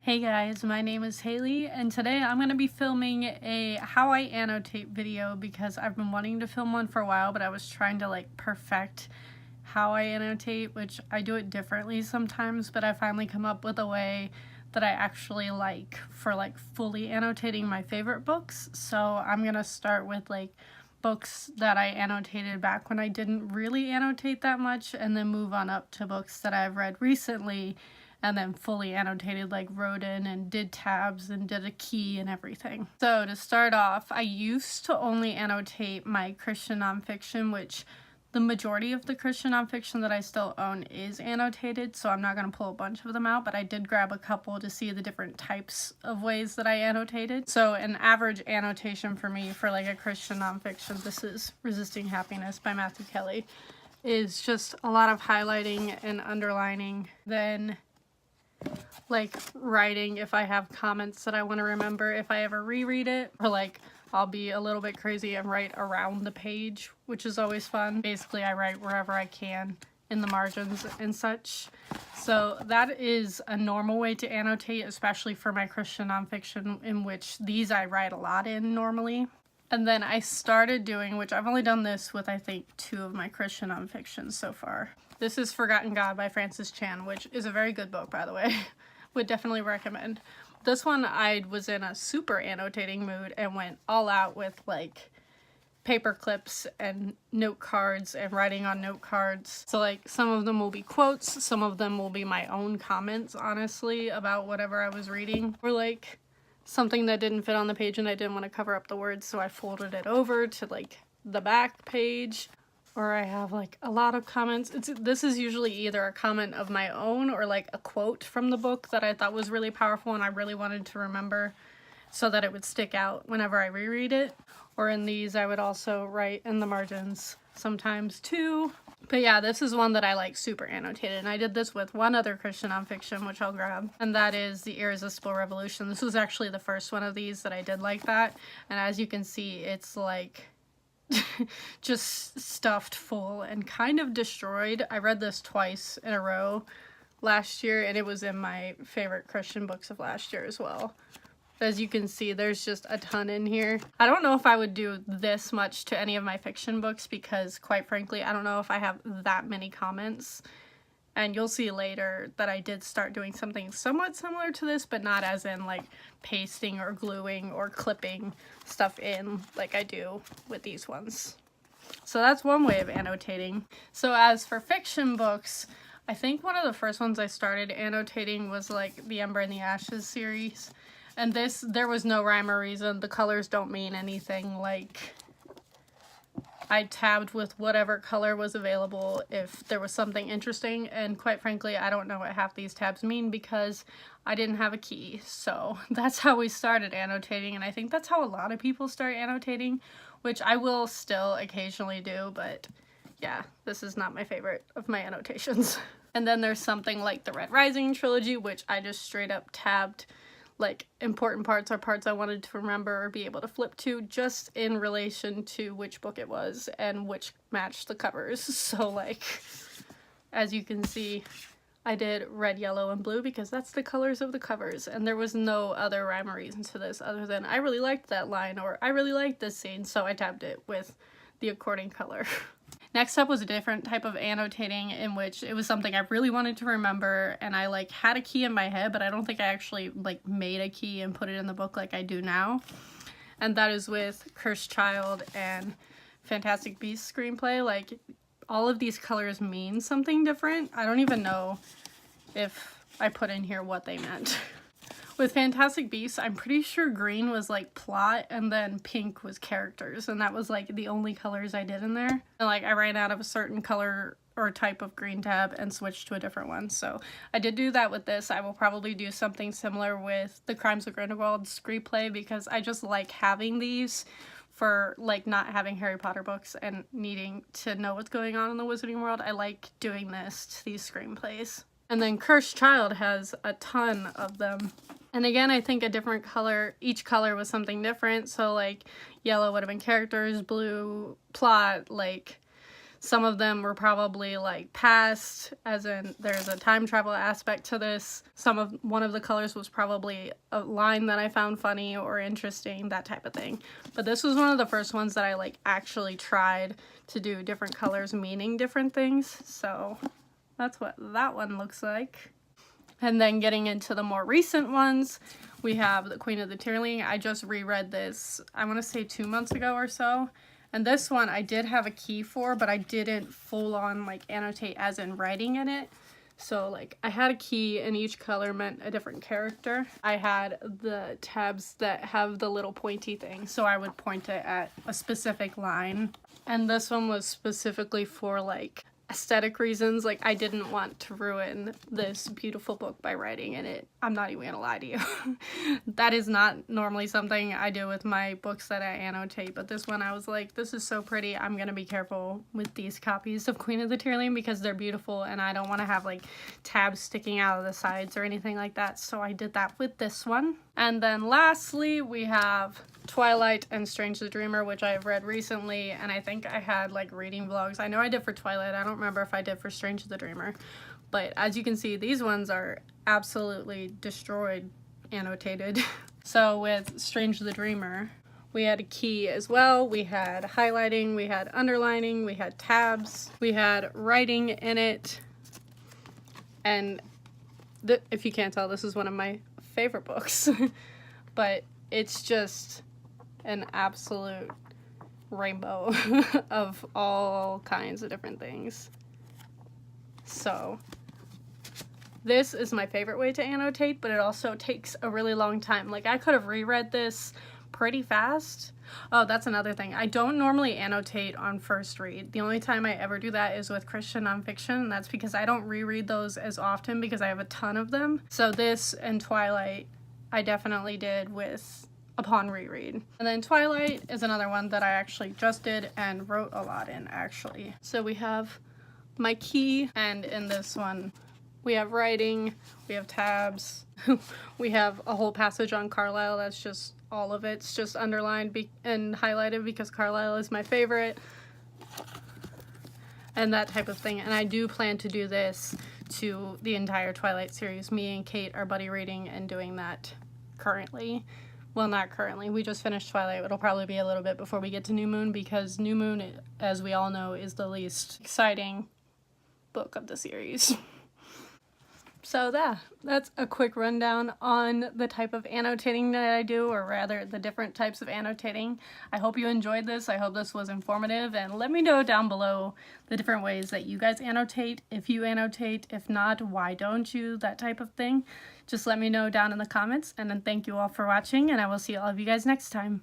Hey guys, my name is Haley, and today I'm going to be filming a how I annotate video because I've been wanting to film one for a while, but I was trying to perfect how I annotate, which I do it differently sometimes, but I finally come up with a way that I actually like for fully annotating my favorite books. So I'm going to start with books that I annotated back when I didn't really annotate that much, and then move on up to books that I've read recently and then fully annotated, wrote in and did tabs and did a key and everything. So to start off, I used to only annotate my Christian nonfiction, which the majority of the Christian nonfiction that I still own is annotated, so I'm not going to pull a bunch of them out, but I did grab a couple to see the different types of ways that I annotated. So an average annotation for me for a Christian nonfiction, this is Resisting Happiness by Matthew Kelly, is just a lot of highlighting and underlining, then writing if I have comments that I want to remember if I ever reread it, or I'll be a little bit crazy and write around the page, which is always fun. Basically, I write wherever I can in the margins and such. So that is a normal way to annotate, especially for my Christian nonfiction, in which these I write a lot in normally. And then I started doing, which I've only done this with I think 2 of my Christian nonfictions so far. This is Forgotten God by Francis Chan, which is a very good book, by the way. Would definitely recommend. This one I was in a super annotating mood and went all out with paper clips and note cards and writing on note cards. So some of them will be quotes, some of them will be my own comments, honestly, about whatever I was reading. Or something that didn't fit on the page and I didn't want to cover up the words, so I folded it over to the back page. Or I have a lot of comments. This is usually either a comment of my own or a quote from the book that I thought was really powerful and I really wanted to remember so that it would stick out whenever I reread it. Or in these I would also write in the margins sometimes too. But yeah, this is one that I super annotated, and I did this with one other Christian nonfiction, which I'll grab, and that is The Irresistible Revolution. This was actually the first one of these that I did like that, and as you can see, it's just stuffed full and kind of destroyed. I read this twice in a row last year, and it was in my favorite Christian books of last year as well. As you can see, there's just a ton in here. I don't know if I would do this much to any of my fiction books because, quite frankly, I don't know if I have that many comments. And you'll see later that I did start doing something somewhat similar to this, but not as in pasting or gluing or clipping stuff in like I do with these ones. So that's one way of annotating. So as for fiction books, I think one of the first ones I started annotating was the Ember and the Ashes series. And this, there was no rhyme or reason. The colors don't mean anything. I tabbed with whatever color was available if there was something interesting, and quite frankly, I don't know what half these tabs mean because I didn't have a key. So that's how we started annotating, and I think that's how a lot of people start annotating, which I will still occasionally do, but yeah, this is not my favorite of my annotations. And then there's something like the Red Rising trilogy, which I just straight up tabbed important parts or parts I wanted to remember or be able to flip to just in relation to which book it was and which matched the covers. So as you can see, I did red, yellow, and blue because that's the colors of the covers, and there was no other rhyme or reason to this other than I really liked that line or I really liked this scene, so I tabbed it with the according color. Next up was a different type of annotating in which it was something I really wanted to remember, and I had a key in my head, but I don't think I actually made a key and put it in the book like I do now. And that is with Cursed Child and Fantastic Beasts screenplay. All of these colors mean something different. I don't even know if I put in here what they meant. With Fantastic Beasts, I'm pretty sure green was plot and then pink was characters, and that was the only colors I did in there. And I ran out of a certain color or type of green tab and switched to a different one. So I did do that with this. I will probably do something similar with the Crimes of Grindelwald screenplay because I just like having these for not having Harry Potter books and needing to know what's going on in the Wizarding World. I like doing this to these screenplays. And then Cursed Child has a ton of them. And again, I think a different color, each color was something different. So yellow would have been characters, blue, plot, Some of them were probably like past, as in there's a time travel aspect to this. One of the colors was probably a line that I found funny or interesting, that type of thing. But this was one of the first ones that I like actually tried to do different colors meaning different things. So that's what that one looks like. And then getting into the more recent ones, we have The Queen of the Tearling. I just reread this, I want to say 2 months ago or so. And this one I did have a key for, but I didn't full on like annotate as in writing in it. So like I had a key and each color meant a different character. I had the tabs that have the little pointy thing, so I would point it at a specific line. And this one was specifically for like aesthetic reasons. Like I didn't want to ruin this beautiful book by writing in it. I'm not even gonna lie to you. That is not normally something I do with my books that I annotate, but this one I was like, this is so pretty. I'm gonna be careful with these copies of Queen of the Tearling because they're beautiful and I don't want to have like tabs sticking out of the sides or anything like that. So I did that with this one. And then lastly, we have Twilight and Strange the Dreamer, which I have read recently, and I think I had like reading vlogs. I know I did for Twilight. I don't remember if I did for Strange the Dreamer. But as you can see, these ones are absolutely destroyed annotated. So with Strange the Dreamer, we had a key as well. We had highlighting, we had underlining, we had tabs, we had writing in it. And if you can't tell, this is one of my favorite books. But it's just an absolute rainbow of all kinds of different things. So this is my favorite way to annotate, but it also takes a really long time. Like I could have reread this pretty fast. Oh, that's another thing. I don't normally annotate on first read. The only time I ever do that is with Christian nonfiction, and that's because I don't reread those as often because I have a ton of them. So this and Twilight I definitely did with upon reread. And then Twilight is another one that I actually just did and wrote a lot in actually. So we have my key, and in this one we have writing, we have tabs, we have a whole passage on Carlisle. That's just all of it's just underlined and highlighted because Carlisle is my favorite and that type of thing. And I do plan to do this to the entire Twilight series. Me and Kate are buddy reading and doing that currently. Well, not currently. We just finished Twilight. It'll probably be a little bit before we get to New Moon because New Moon, as we all know, is the least exciting book of the series. So that's a quick rundown on the type of annotating that I do, or rather the different types of annotating. I hope you enjoyed this. I hope this was informative, and let me know down below the different ways that you guys annotate. If you annotate, if not, why don't you, that type of thing. Just let me know down in the comments, and then thank you all for watching, and I will see all of you guys next time.